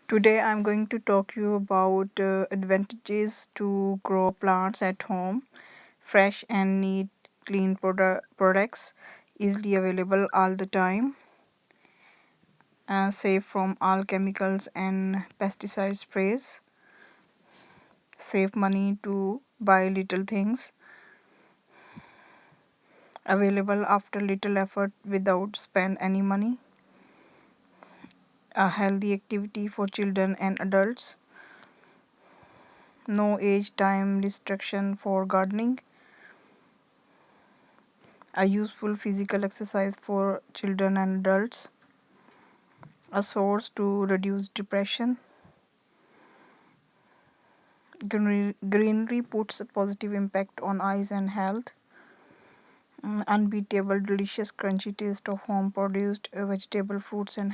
Today I'm going to talk you about advantages to grow plants at home. Fresh and neat, clean products, easily available all the time, safe from all chemicals and pesticide sprays. Save money to buy little things. Available after little effort without spend any money. A healthy activity for children and adults. No age time restriction for gardening. A useful physical exercise for children and adults. A source to reduce depression. Greenery puts a positive impact on eyes and health. Unbeatable, delicious, crunchy taste of home produced vegetable, fruits, and